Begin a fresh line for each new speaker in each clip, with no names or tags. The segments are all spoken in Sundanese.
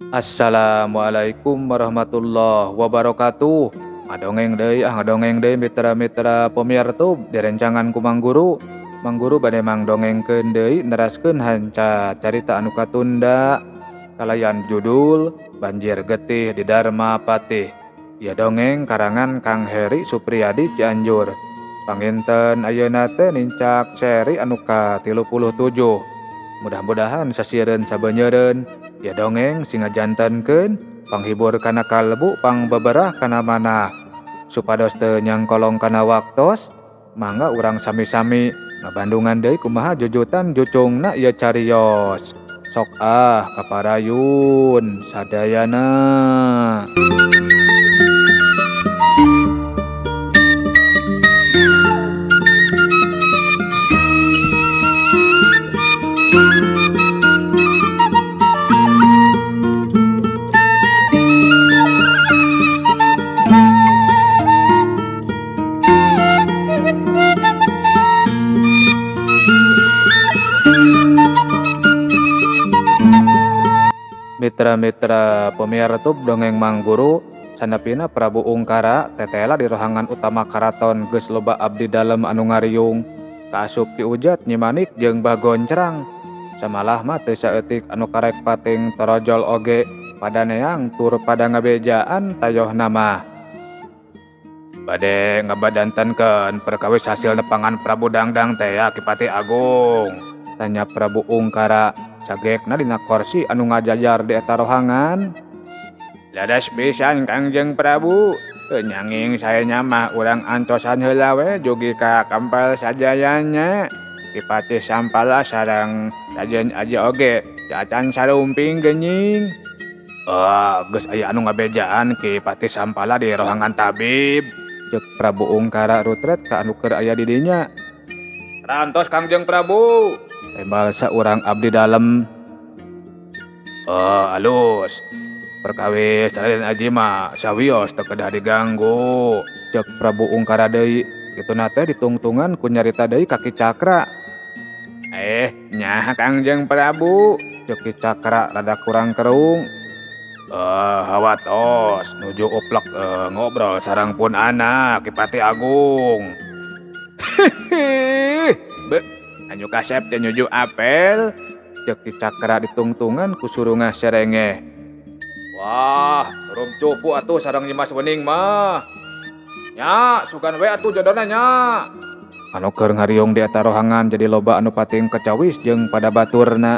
Assalamualaikum warahmatullahi wabarakatuh. Ngadongeng deui mitra-mitra pemirsa direncangan ku Mang Guru. Mang Guru bade mangdongengkeun deui neraskeun hanca carita anu katunda kalayan judul Banjir Getih di Dharma Patih. Ieu dongeng karangan Kang Heri Supriyadi Cianjur. Panginten ayeuna teh nincak seri anu ka-37. Mudah-mudahan sasieun sabeuneureun ieu dongeng sing ngajantenkeun panghibur kana kalbu pangbeberah kana manah supados teu nyangkolong kana waktos. Mangga urang sami-sami ngabandungan deui kumaha jujutan jucungna ieu cariyos. Sok kaparayun sadayana. Mitra-mitra pemirsa dongeng Mang Guru, sanapina Prabu Ungkara tetela di rohangan utama karaton geus loba abdi dalem anu ngariung kaasup Ki Ujat Nyi Manik jeung Mbah Goncrang. Samalah mah teu saeutik anu karek pating torojol oge padaneang tur pada ngabejaan tayohna mah. Bade ngabadantenkeun perkawis hasil nepangan Prabu Dangdang teh ya Ki Pati Agung, tanya Prabu Ungkara sagekna dina kursi anu ngajajar di eta rohangan. Ladas pisan Kangjeng Prabu, nyanging saya mah urang antosan heula we jugi ka kampal sajayanya. Ki Patih Sampala sareng Raden Aji oge acan sarumping geuning. Geus aya anu ngabejaan Ki Patih Sampala di rohangan tabib, ceuk Prabu Ungkara rutret ka anu keur aya di dinya. Rantos Kangjeng Prabu, tembal saurang abdi dalem. Alus, perkawis Raden Aji mah sawios teu kedah diganggu, ceuk Prabu Ungkara deui. Kituna teh ditungtungan ku nyarita deui ka Ki Cakra. Nya Kangjeng Prabu, ceuk Ki Cakra rada kurang keruung. Hawatos nuju uplek ngobrol sareng pun anak Ki Pati Agung. Anu kasep teh nyuju apel, ceuk Ki Cakra ditungtungan ku surungah serengeh. Wah, rum cupu atuh sareng Nyi Mas Wening mah. Nya, sugan we atuh jodona nya. Anu keur ngariung di eta rohangan jadi loba anu pating kecawis jeung pada baturna.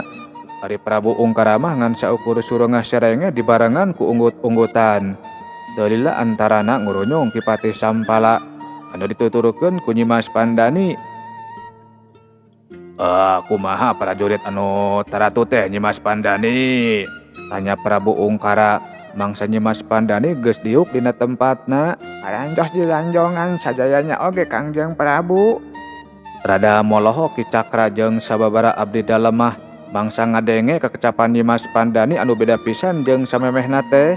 Ari Prabu Ungkara mah ngan saukur surungah serengeh dibarengan ku unggut-unggutan. Teu lila antarana ngurunyung Ki Patih Sampala anu dituturkeun ku Nyi Mas Pandani. Kumaha prajurit anu taratu teh Nyi Mas Pandani, tanya Prabu Ungkara. Mangsa Nyi Mas Pandani geus diuk dina tempatna. Parantos dilanjongan sadayanya oge Kangjeng Prabu. Rada moloho Ki Cakra jeung sababara abdi dalem mah mangsa ngadenge kakecapan Nyi Mas Pandani anu beda pisan jeung samemehna teh.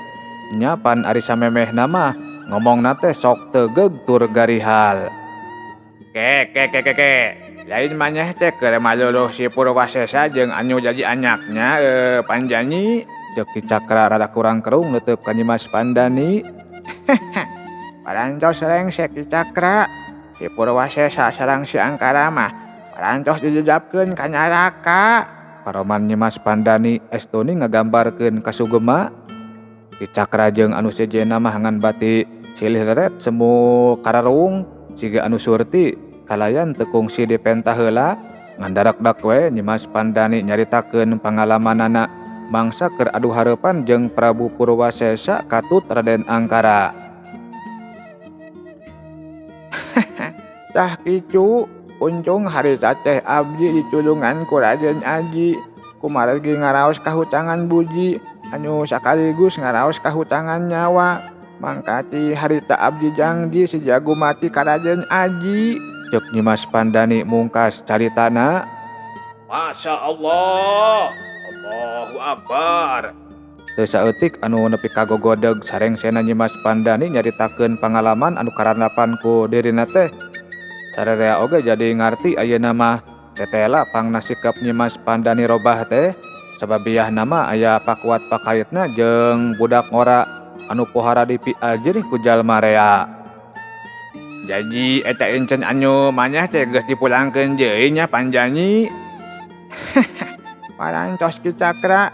Nya pan ari samemehna mah ngomongna teh sok teugeg tur garihal. Ke. Lain maneh teh keur maluluh si Purwasesa jeung anu jadi anyaknya Panjani, ceuk Ki Cakra rada kurang keruung neuteub ka Nyi Mas Pandani. Parantos rengsek Ki Cakra, si Purwasesa sareng si Angkara mah parantos dijejabkeun ka nyaraka. Paroman Nyi Mas Pandani estuni ngagambarkeun kasugema. Ki Cakra jeung anu sejena mah ngan bati silih reret semu kararung siga anu surti kalayan teu kungsi dipentah heula. Ngandarak-dak we Nyi Mas Pandani nyaritakeun pangalamanana mangsa keur adu hareupan jeung Prabu Purwasesa katut Raden Angkara. Cah kicu, uncung harita teh abdi diculungan ku Raden Aji. Kumargi ngaraos kahutangan buji anu sakaligus ngaraos kahutangan nyawa. Mangkati harita abdi janji si jago mati ka Raden Aji, ceuk Nyi Mas Pandani mungkas caritana. Masya Allah, Allahu Akbar. Teu saeutik anu nepi ka gogodeg sarengsena Nyi Mas Pandani nyaritakeun pangalaman anu karanapan ku dirina teh. Sararea oge jadi ngarti ayeuna mah tetela pangna sikap Nyi Mas Pandani robah teh. sababiah nama aya pakuat pakaitna jeung budak ngora anu pohara dipiajih ku jalma rea. Jadi eta encen anu maneh teh geus dipulangkeun deui nya Panjani. Parantos Ki Cakra,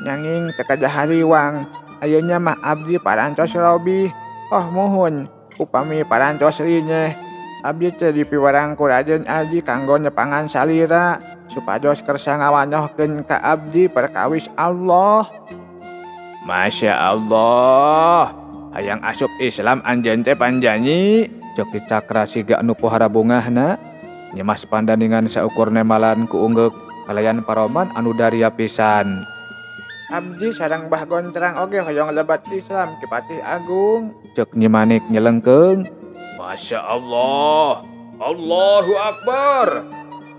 nyanging teu kadah hariwang. Ayeuna mah abdi parantos Robi. Oh muhun, upami parantos rinyeh. Abdi teh dipiwarang ku Raden Aji kanggo nyepangan salira supados kersa ngawanohkeun ka abdi perkawis Allah. Masya Allah, hayang asup Islam anjeun teh Panjani. Cek Ki Cakra siga anu pohara bungahna. Nyemas pandaningan saukur nemalan ku ungeuk kalayan paroman anu daria pisan. Abdi sareng Mbah Gontrang oge hoyong lebat Islam Ki Patih Agung. Cek Nyi Manik nyelengkeung. Masya Allah, Allahu Akbar.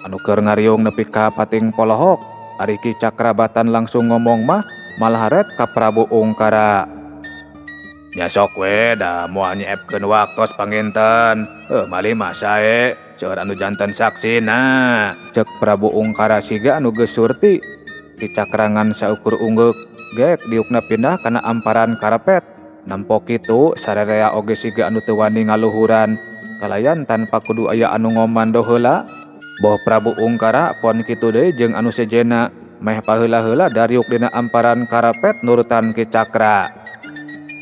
Anu keur ngariung nepi ka pating polohok, ari Ki Cakra batan langsung ngomong mah malah ret ka Prabu Ungkara. Nya sok we da moal nyiepkeun waktos panginten. Malih mah sae seueur anu janten saksina. Cek Prabu Ungkara siga anu geus surti. Ki Cakra ngan saukur ungeuk geek diukna pindah kana amparan karepet. Nampo kitu sarerea oge siga anu teu wani ngaluhuran kalayan tanpa kudu aya anu ngomando heula. Boh Prabu Ungkara pon kitu deui jeung anu sejena meh paheula-heula dariuk dina amparan karepet nurutan Ki Cakra.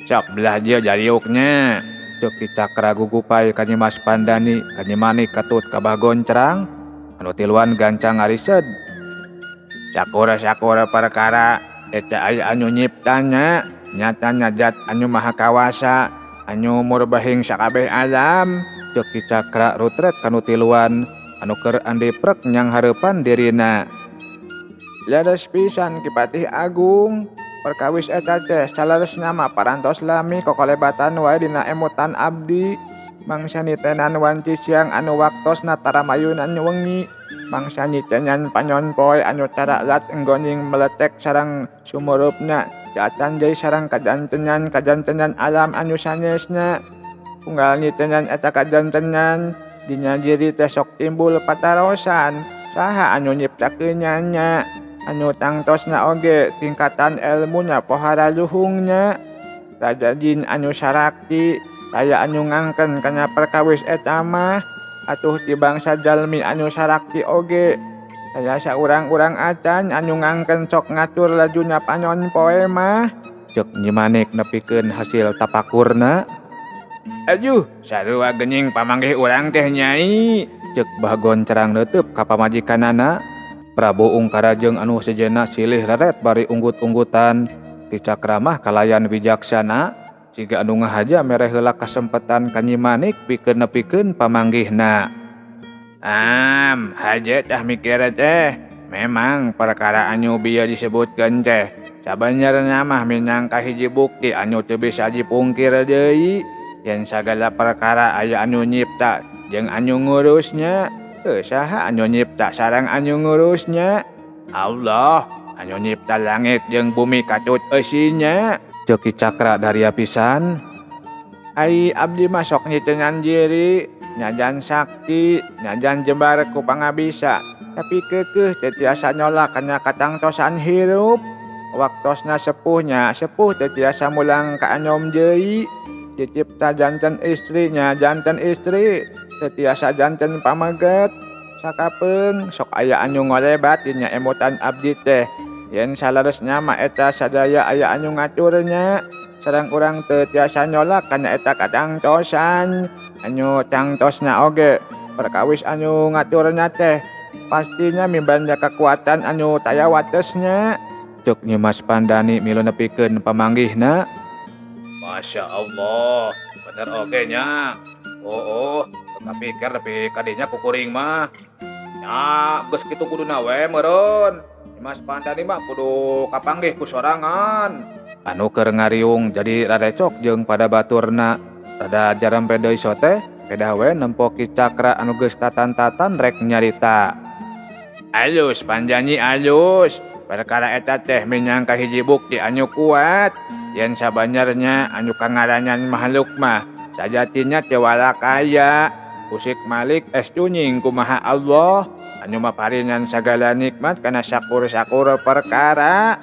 Sok belah dieu jariuknya. Cek Ki Cakra gugupai ka Nyimas Pandani, ka Nyi Manik katut ka Mbah Gontrang. Anu tiluan gancang ngarised. Sakura-sakura perkara eta aya anu nyiptanya, nyatanya zat anu maha kawasa, anu murbahing sakabeh alam. Cek Ki Cakra rutret kanu tiluan anu keur andiprek nyang hareupan dirina. Leres pisan Ki Patih Agung, perkawis eta teh saleresna mah parantos lami kokolebatan wae dina emutan abdi. Mangsa nitenan wanci siang anu waktosna tara mayunan wengi. Mangsa nitenyan panyon poe anu tara lat enggoning meletek sareng sumurupna. Cacan deui sareng kajantenyan alam anu sanesna. Unggal nitenyan eta kajantenyan dinya diri teh sok timbul patarosan. Saha anu nyiptakeunnya nya? Anu tangtosna oge tingkatan elmunya pohara luhungnya. Raja Jin anu sarakti aya anu ngangken kana perkawis eta mah. Atuh ti bangsa jalmi anu sarakti oge aya saurang-urang acan anu ngangken sok ngatur lajunya panyon poe mah. Cek Nyi Manik nepikeun hasil tapakurna. Ajuh, sarua geuning pamanggih urang teh Nyai. Cek Mbah Gontrang neuteup ka pamajikanana. Prabu Ungkara jeung anu sejenna silih reret bari unggut-unggutan. Ki Cakra mah kalayan bijaksana, siga anu ngahaja mere heula kasempetan ka Nyi Manik pikeun nepikeun pamanggihna. Haja tah mikir teh. Memang perkara anu bieu disebutkeun teh sabenerna mah minangka hiji bukti anu teu bisa dipungkir deui. Yen sagala perkara aya anu nyipta jeung anu ngurusnya. Saha anu nyipta sareng anu ngurusnya? Allah, anu nyipta langit jeung bumi katut eusinya. Cek Ki Cakra daria pisan. Ai abdi mah sok nyitengan diri, nyajan sakti, nyajan jembar ku pangabisa, tapi keukeuh teu tiasa nyolak kana katangtosan hirup. Waktosna sepuhnya, sepuh teu tiasa mulang ka anyom deui. Dicipta janten istrinya, janten istri, teu tiasa janten pameget. Sakapeung sok aya anu ngolebat dina emutan abdi teh. Yen saleresna mah eta sadaya aya anu ngaturnya. Sareng urang teu tiasa nyolak kana eta katangtosan. Anu tangtosna oge perkawis anu ngaturnya teh pastinya mimbanda kekuatan anu taya watesnya. Cuk Nyimas Pandani milu nepikeun pamanggihna. Masya Allah, bener oge nya. Kapikir lebih kadinya kukuring mah. Ya, geus kitu kuduna we meureun. Nyimas Pandani mah kudu kapanggih ku sorangan. Anu keur ngariung jadi rarecok jeung pada baturna. Rada jarempe deui sote, kedah we nempo Ki Cakra anu geus tatan-tatan rek nyarita. Alus Panjani alus. Perkara eta teh minangka hiji bukti anu kuat. Yen sabenernya anu kangarangan makhluk mah sajatinya teu walakaya. Usik Malik estunying kumaha Allah. anu maparingan sagala nikmat kana sakur-sakur perkara.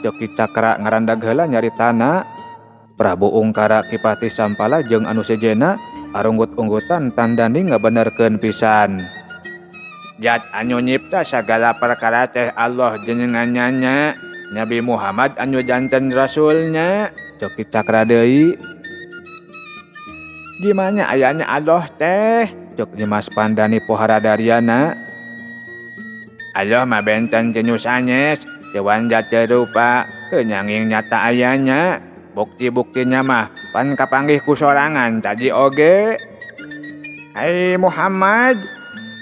Joki Cakra ngarandag heula nyaritana. Prabu Ungkara Kipati Sampala jeung anu sejena arunggut-unggutan tandani ngabenerkeun pisan. Zat anu nyipta sagala perkara teh Allah jenengannya Nabi Muhammad anu janten rasulnya. Joki Cakra deui. Gimana ayahnya Allah teh? Jok Dimas Pandani pohara Daryana. Allah mah benten jenuh sanes, jawan jati rupa, nyanging nyata ayahnya. Bukti-buktinya mah pan kapanggih ku sorangan tadi oge. Hai Muhammad,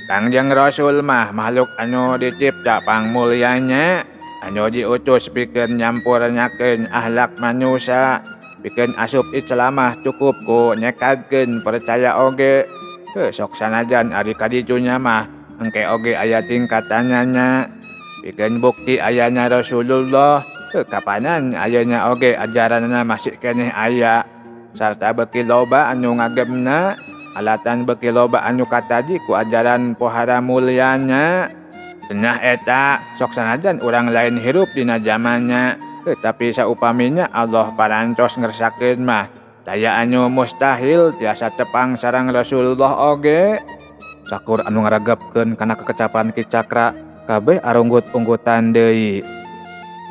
Kangjeng Rasul mah makhluk anu dicipta pangmulyanya, anu diutus pikeun nyampurnyakeun ahlak manusia. Bikin asup Islamah cukup ku nyekadkeun percaya oge. Sok sanajan ari kadidunya mah engke oge aya tingkatannya nya. Bikin bukti ayana Rasulullah. Kapanan ayana oge ajaranna masih keneh aya. Sarta beuki loba anu ngagemna, alatan beuki loba anu katadi ku ajaran pohara mulyana. Cenah eta sok sanajan urang lain hirup dina zamannya. Tapi saupaminya Allah parantos ngersakeun mah daya anu mustahil tiasa tepang sareng Rasulullah oge. Sakur anu ngaragepkeun kana kekecapan Ki Cakra kabeh arunggut-unggutan deui.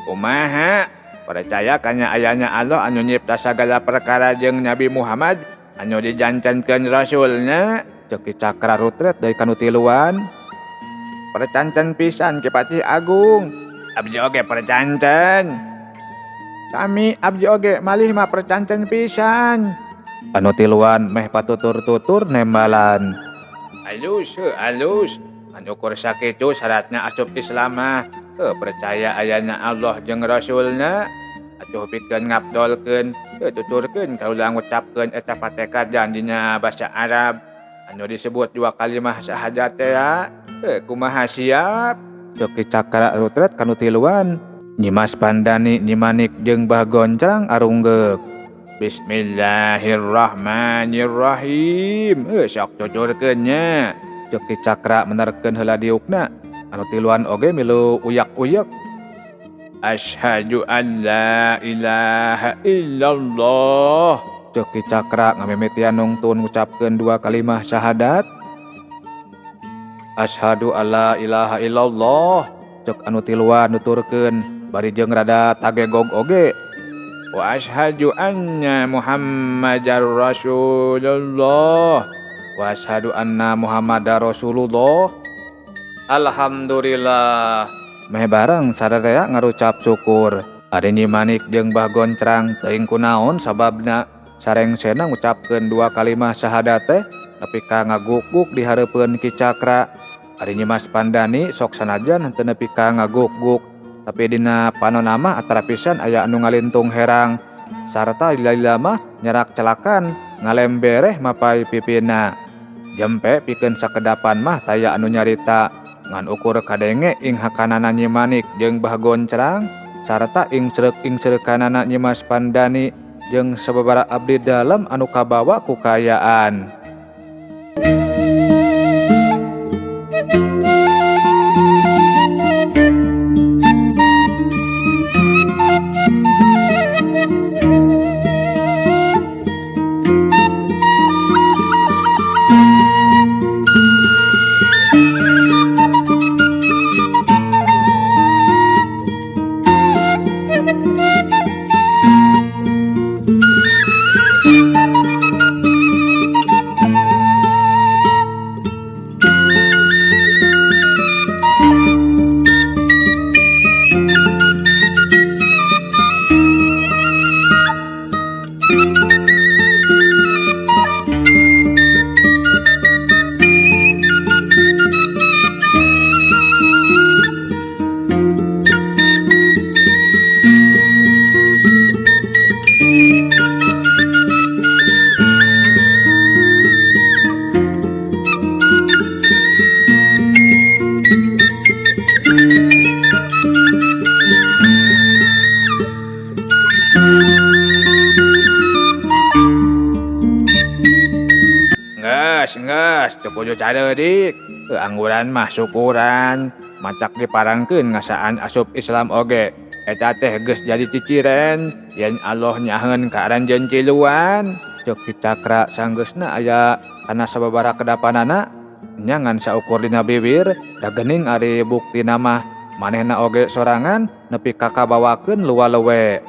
Kumaha? Percaya kana ayana Allah anu nyipta sagala perkara jeung Nabi Muhammad anu dijancenkeun rasulnya. Joki Cakra rutret dari kanu tiluan. Percancen pisan Kipati Agung. Abdi oge percancen. Sami abdi oge malih mah percancen pisan. Anu tiluan meh patutur-tutur nembalan. Alus. Anu kur sakitu syaratna asup Islam mah percaya ayana Allah jeung Rasulna. Atuh pikeun ngabdolkeun, tuturkeun kaula ngucapkeun eta patekadan dina basa Arab. Anu disebut dua kalimah syahadat teh kumaha siap. Joki Cakra rutret kanu tiluan. Nyimas Pandani Nyimanik jeung Bah Goncrang arunggek. Bismillahirrahmanirrahim. Sok tuturkeun nya. Joki Cakra menerkeun heula diukna. Anu tiluan oge milu uyak-uyak. Asyhadu an la ilaha illallah. Joki Cakra ngamimitian nungtun ngucapkeun dua kalimah syahadat. Asyhadu alla ilaha illallah. Jok anu tiluan nuturkeun bari jeung rada tagegog oge. Wa asyhadu anna Muhammadar Rasulullah. Wa asyhadu anna Muhammadar Rasulullah. Alhamdulillah. Meh bareng sadaya ngarucap syukur. Ari Nyimanik jeung Bah Goncrang teuing kunaon sababna sareng sena ngucapkeun dua kalimah syahadat teh nepi ka ngaguk-guk di hareupeun Ki Cakra. Ari Nyimas Pandani sok sanajan henteu nepi ka ngaguk-guk, tapi dina panonama atara pisan aya anu ngalintung herang sarta lila mah nyerak celakan ngalem bereh mapai pipina. Jempe pikeun sakedapan mah taya anu nyarita ngan ukur kadenge ing hakanana Nyimanik jeung Bah Goncrang sarta ing ceureukanana Nyimas Pandani jeung sababaraha abdi dalem anu kabawa ku kaayaan. Geus, teu kudu careurik. Angguran mah syukuran, macak diparangkeun ngasaan asup Islam oge. Eta teh geus jadi ciciren yen Allah nyaheun ka aranjeun ciluan. Ceuk Kicakra sanggeusna aya kana sababaraha kedapanana nyangan saukur dina bibir da geuning ari buktina mah manehna oge sorangan nepi ka kabawakeun luwa-lewe.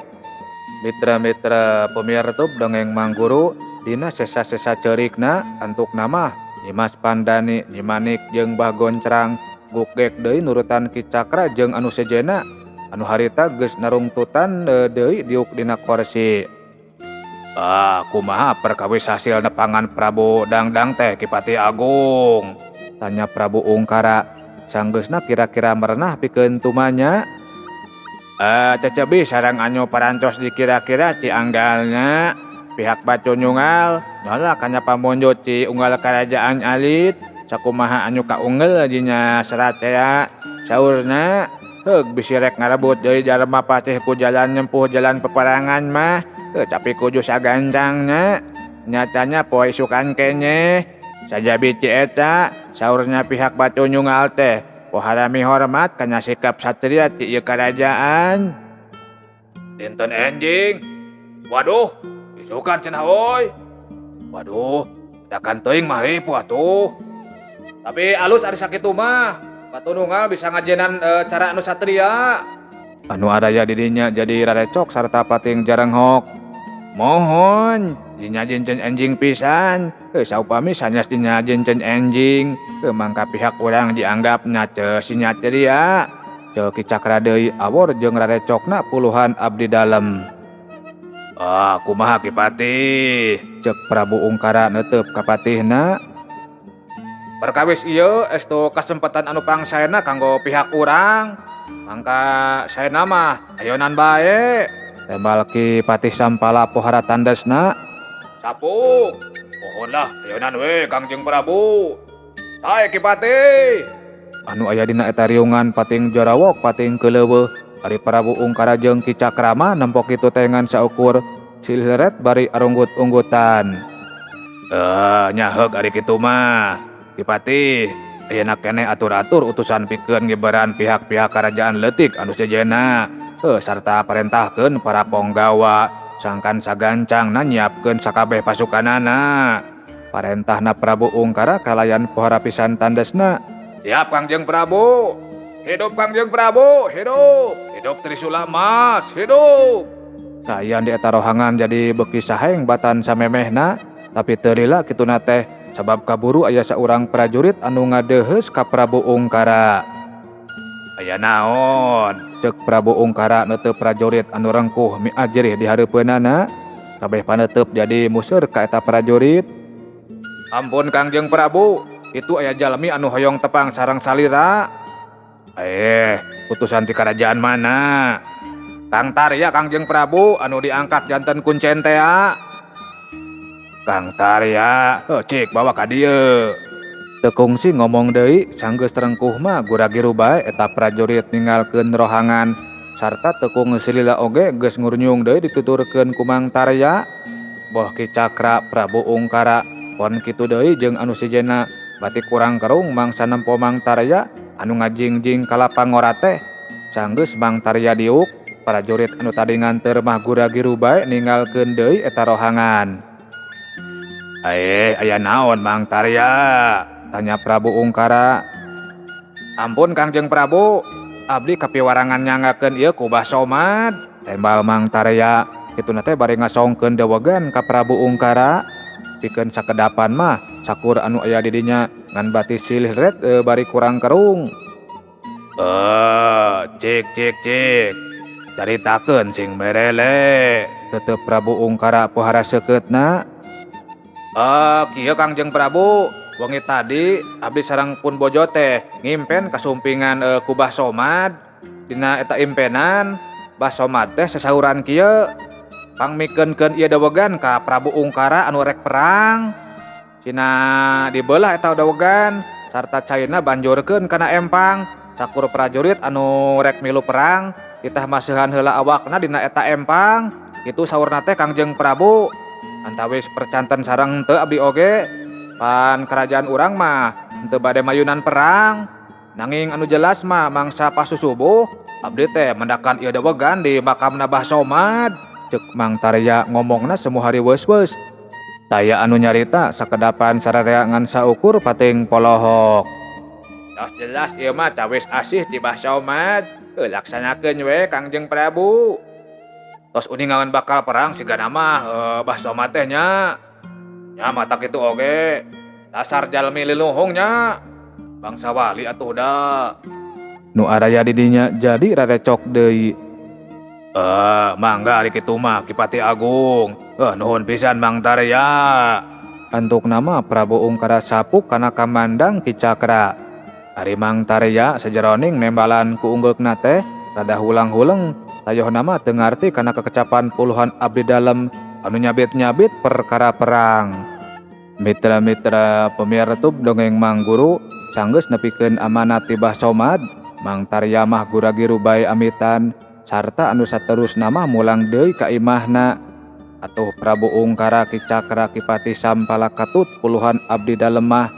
Mitra-mitra pemirtub dongeng Mang Guru dina sesa-sesa ceurikna antukna mah Nyimas Pandani, Nyimanik jeung Mbah Goncrang gugek deui nurutan Kicakra jeung anu sejena anu harita geus narungtutan deui diuk dina kursi. Kumaha perkawis hasil nepangan Prabu Dangdang teh Kipati Agung? Tanya Prabu Ungkara. Sanggeusna kira-kira merenah pikeun tumanya. Cecebi sareng anyu parantos dikira-kira ci anggalnya pihak Batu Nyungal nyola kanya pamunjut ci unggal kerajaan alit sakumaha anu kaunggel jinya serat tea saurna heug bisi rek ngarebut deui jalma patih ku jalan nyempuh jalan peperangan mah tapi kudu sagancangnya nyatanya poe isukan kenye saja bici eta saurna pihak Batu Nyungal teh poharami hormat kanya sikap satria ti ieu kerajaan. Dinten enjing waduh isukan cenah woy. Waduh, dakan teuing mah ripuh atuh. Tapi alus ari sakitu mah, Batu Nyungal bisa ngajenan cara anu satria. Anu araya di dinya jadi rarecok sarta pating jarenghok. Mohon, dinya jencen enjing pisan. Saupami sanes dinya jencen enjing, mangka pihak urang dianggap nyace sinya ceria. Ceuk Kicakra deui awor jeung rarecokna puluhan abdi dalem. Kumaha Kipati? Cek Prabu Ungkara neuteup ka patihna. Perkawis ieu estu kasempatan anu pangsaena kanggo pihak urang. Mangka saena mah ayonan bae. Tembal Ki Patih Sampala pohara tandasna. Sapuk. Mohonlah ayonan we Kangjeng Prabu. Sae Kipati. Anu aya dina eta riungan pating Jorawok pating keuleuweuh. Ari Prabu Ungkara jeung Kicakra mah nempok kitu tengan saukur sileret bari arunggut-unggutan. Nya heug ari kitu mah. Kipati, ayeuna keneh atur-atur utusan pikeun ngibaran pihak-pihak kerajaan leutik anu sejenna. Sarta parentahkeun para ponggawa sangkan sagancangna nyiapkeun sakabeh pasukanana. Parentahna Prabu Ungkara kalayan pohara pisan tandasna. Siap Kangjeng Prabu. Hidup Kangjeng Prabu, hidup. Hidup Trisula Mas, hidup. Kayan di eta rohangan jadi beuki saheng batan samemehna, tapi teu lila kituna teh sabab kaburu aya saurang prajurit anu ngadeuheus ka Prabu Ungkara. Aya naon? Ceuk Prabu Ungkara neuteub prajurit anu rengkuh miajrih di hareupeunana. Kabeh paneuteub jadi museur ka eta prajurit. Ampun Kangjeng Prabu, itu aya jalmi anu hoyong tepang sareng salira. Utusan ti kerajaan mana? Kang Tarya Kangjeng Prabu anu diangkat janten kuncen tea. Kang Tarya, cik bawa ka dieu. Teu kungsi ngomong deui sanggeus rengkuh mah guragi rubae eta prajurit ninggalkeun rohangan sarta teu kungsi lila oge geus ngurnyung deui dituturkeun ku Mang Tarya. Boh Kicakra Prabu Ungkara pon kitu deui jeung anu sejenna batik kurang kerung mangsa nempo Mang Tarya anu ngajingjing ka lapang ora teh. Sanggeus Mang Tarya diuk, prajurit anu tadi nganteur mah guragi rubae ninggalkeun deui eta rohangan. Aya naon Mang Tarya? Tanya Prabu Ungkara. Ampun Kangjeng Prabu, abdi kapiwarangan nyangakeun ieu ku Mbah Somad. Tembal Mang Tarya, kituna teh bari ngasongkeun dewegan ka Prabu Ungkara. Pikeun sakedapan mah sakur anu aya di dinya ngan bati silih ret bari kurang kerung. Cik. Caritakeun sing merele. Tetep Prabu Ungkara pohara seukeutna. Kieu Kangjeng Prabu, wengi tadi abdi sareng pun bojo teh ngimpen kasumpingan ku Mbah Somad. Dina eta impenan Mbah Somad teh sasauran kieu pangmikeunkeun ieu dewegan ka Prabu Ungkara anu rek perang. Cina dibeulah eta dewegan sarta cairna banjurkeun kana empang. Sakur prajurit anu rek milu perang ditah maseuhan heula awakna dina eta empang. Kitu saurna teh Kangjeng Prabu. Antawis percanten sareng teu abdi oge pan kerajaan urang mah henteu bade mayunan perang. Nanging anu jelas mah mangsa pasusubuh abdi teh mendakan ieu dewegan di makamna Bah Somad. Ceuk Mang Tarya ngomongna semu hari weus-weus. Taya anu nyarita sakedapan sararea ngan saukur pating polohok. Tos jelas ieu mah cawis asih ti Bah Somad. Laksanakeun we Kangjeng Prabu. Tos uningan bakal perang sigana mah Bah Somad teh nya. Nya mata kitu oge. Dasar jalmi liluhung nya. Bangsa wali atuh da. Nu araya di dinya jadi rarecok deui. Mangga ari kitu mah Kipati Agung. Nuhun pisan Mang Tarya. Antuk nama Prabu Ungkara sapuk kana kamandang Ki Cakra. Ari Mang Tarya sajeroning nembalan ku unggeukna teh rada hulang-huleng tayoh nama teu ngarti kana kekecapan puluhan abdi dalem anu nyabit-nyabit perkara perang. Mitra-mitra pemiar YouTube dongeng Mang Guru sanggeus nepikeun amanat ti Bah Somad, Mang Tarya mah guragi rubai amitan sarta anu saterusna mah mulang deui ka imahna. Atuh Prabu Ungkara Ki Cakra Kipati Sampala katut puluhan abdi dalem mah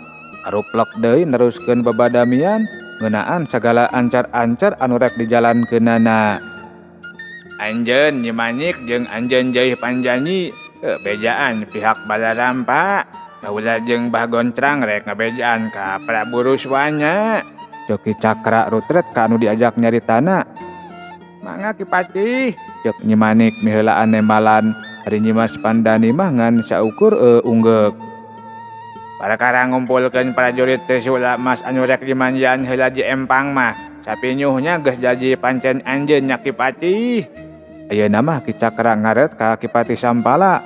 aruplek deui neruskeun babadamian ngeunaan sagala ancar-ancar anu rek dijalankeunana. Anjeun Nyi Manik jeung anjeun Jeuh Panjanyi bejaan pihak Balarampa. Kaula jeung Bah Goncrang rek ngabejaan ka Prabu Ruswanya. Ceuk Ki Cakra rutret ka anu diajak nyaritana. Mangga Kipati, ceuk Nyi Manik miheulaan nembalan. Ari Nyimas Pandani mah ngan saukur unggeuk. Perkara ngumpulkeun prajurit Trisula Mas anu rek dimanjaan heula di empang mah sapinyuhnya geus jaji pancen anjeun nya Kipati. Ayeuna mah Ki Cakra ngaret ka Kipati Sampala.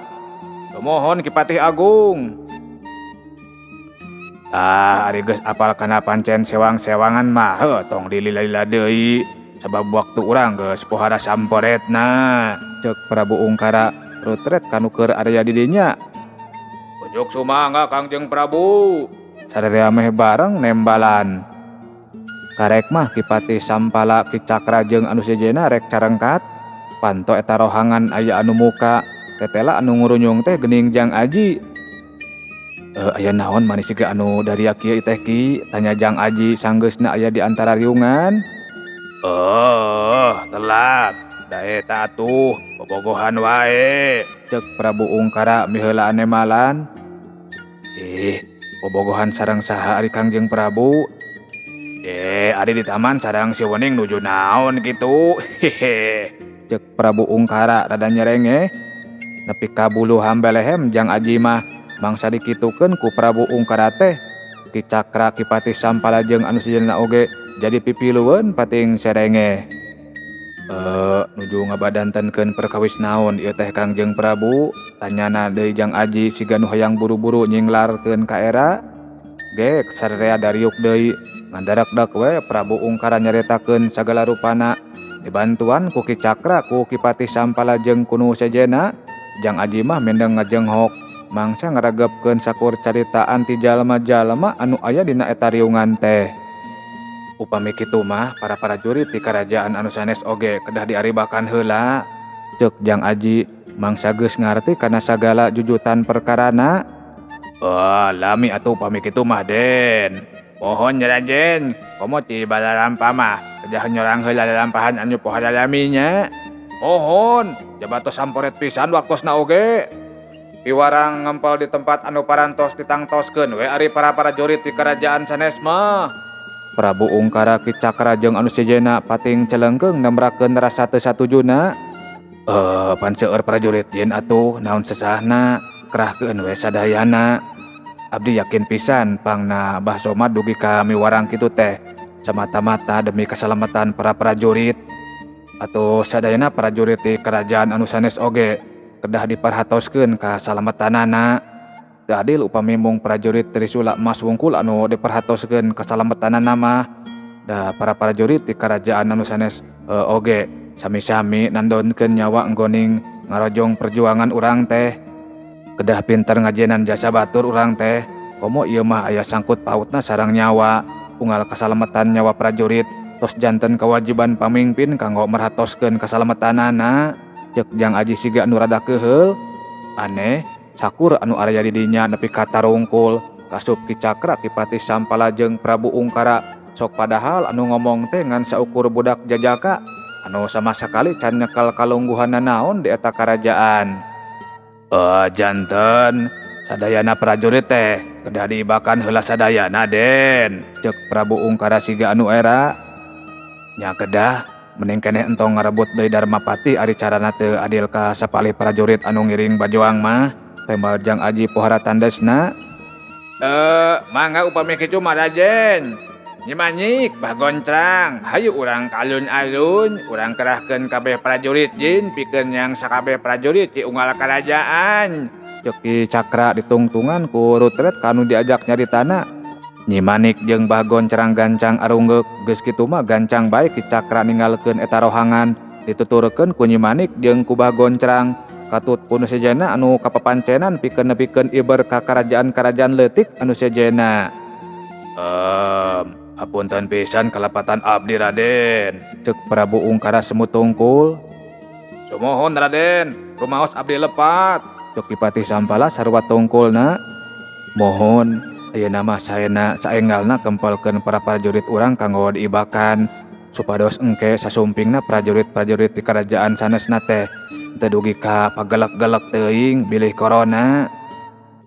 Mohon Kipati Agung. Ari geus apal kana pancen sewang-sewangan mah tong dilila-lila deui sabab waktu urang geus pohara samporetna. Ceuk Prabu Ungkara rutret kanu keur area di dinya. Ujuk sumangga Kangjeng Prabu. Sararea meh bareng nembalan. Karek mah Kipati Sampala Ki Cakra jeung anu sejenna rek carengkat. Panto eta rohangan aya anu muka tetela anu ngurunyung teh geuning Jang Aji. Aya naon manis siga anu dari kieu teh Ki? Tanya Jang Aji sanggeusna aya di antara riungan. Telat. Da eta atuh bobogohan wae. Ceuk Prabu Ungkara miheulaan nemalan. Bobogohan sareng saha ari Kangjeng Prabu? Ari di taman sareng si Wening nuju naon kitu. Ceuk Prabu Ungkara rada nyerenge. Nepi ka bulu hambelehem Jang Aji mah mangsa dikitukeun ku Prabu Ungkara teh. Ki Cakra Kipati Sampala jeung anu sejenna oge jadi pipilueun pating serenge. Nuju ngabadantenkeun perkawis naon ieu teh Kangjeng Prabu? Tanyana deui Jang Aji siga nu hayang buru-buru nyinglarkeun ka era. Gek sararea dariuk deui ngandarak-dak we Prabu Ungkara nyaritakeun sagala rupana dibantuan ku Ki Cakra ku Kipati Sampala jeung kunu sejenna. Jang Aji mah mendeng ngajenghok mangsa ngaragebkeun sakur caritaan ti jalma-jalma anu aya dina eta riungan teh. Upami kitu mah para prajurit ti karajaan anu sanes oge kedah diaribakan heula. Ceuk Jang Aji mangsa geus ngarti kana sagala jujutan perkarana. Lami atuh upami kitu mah Den. Mohon Raden, komo ti Balarampa mah kedah nyorang heula lalampahan anu pohara laminya. Mohon, jabatos samporet pisan waktosna oge. Piwarang ngempel di tempat anu parantos ditangtoskeun we ari para prajurit ti karajaan sanes mah. Prabu Ungkara Ki Cakra jeung anu sejenna pating celengkeung nembrakeun rasa teu satujuna. Pan seueur prajurit yen atuh naon sesahna kerahkeun we sadayana. Abdi yakin pisan pangna Bah Somad dugi ka miwarang kitu teh semata-mata demi keselamatan para prajurit. Atuh sadayana prajurit ti kerajaan anu sanes oge kedah diparhatoskeun kasalametanana. Teu adil upami mung prajurit Trisula Mas wungkul anu diperhatoskeun kasalametanana mah. Da para prajurit ti karajaan anu sanes oge sami-sami nandonkeun nyawa enggoning ngarojong perjuangan urang teh. Kedah pinter ngajenan jasa batur urang teh. Komo ieu mah aya sangkut pautna sareng nyawa, unggal kasalamatan nyawa prajurit tos janten kewajiban pamingpin kanggo merhatoskeun kasalametanana. Ceuk Jang Aji siga anu rada keheul. Aneh sakur anu area di dinya nepi ka tarungkul kasup Ki Cakra Ki Patih Sampala jeung Prabu Ungkara. Sok padahal anu ngomong teh ngan saukur budak jajaka anu sama sekali can nyekel kalungguhan naon di eta karajaan. Janten sadayana prajurit teh kedah diibakan heula sadayana Den, cek Prabu Ungkara siga anu era. Nya kedah mending keneh entong ngarebut deui Darmapati ari carana teu adil ka sapalih prajurit anu ngiring bajuang mah tembal jang aji pohara tandesna. Mangga upami kitu mah Raden. Nyimanyik bah goncrang, hayu urang kalun-alun, urang kerahkeun kabeh prajurit jin pikeun yang sakabeh prajurit di unggal kerajaan. Cek Ki Cakra ditungtungan ku Rutret kanu diajak nyaritana. Nyimanik jeung bah goncrang gancang arunggeuk geus kitu mah gancang bae Ki Cakra ninggalkeun eta rohangan dituturkeun ku Nyimanik jeung ku bah goncrang katut pun sejana anu kapapancenan pikeun iber ka kerajaan-kerajaan leutik anu sejena. Hapunten pisan kalapatan abdi Raden, cek Prabu Ungkara semut tungkul. Sumohon Raden, rumaos abdi lepat, cek Ki Patih Sampala sarua tungkulna. Mohon ayeuna mah saenggalna kempelkeun para prajurit urang kanggo diibakan supados engke sasumpingna prajurit-prajurit di kerajaan sanesna teh teu dugi ka pagelek-gelek teuing bilih corona.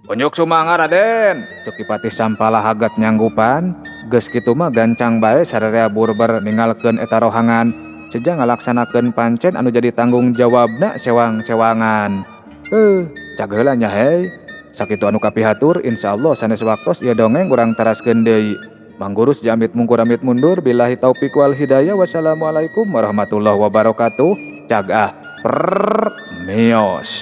Unjuk sumangga Raden, cek Ki Patih Sampala hagat nyanggupan. Geus kitu mah gancang bae sararea burber ninggalkeun eta rohangan seja ngalaksanakeun pancen anu jadi tanggung jawabna sewang-sewangan. Cag heula nya hei. Sakitu anu kapihatur insyaallah sanes waktos ieu dongeng urang teraskeun deui. Manggurus jamit mungkur amit mundur billahi taufik wal hidayah. Wassalamualaikum warahmatullahi wabarakatuh. Cagah mios.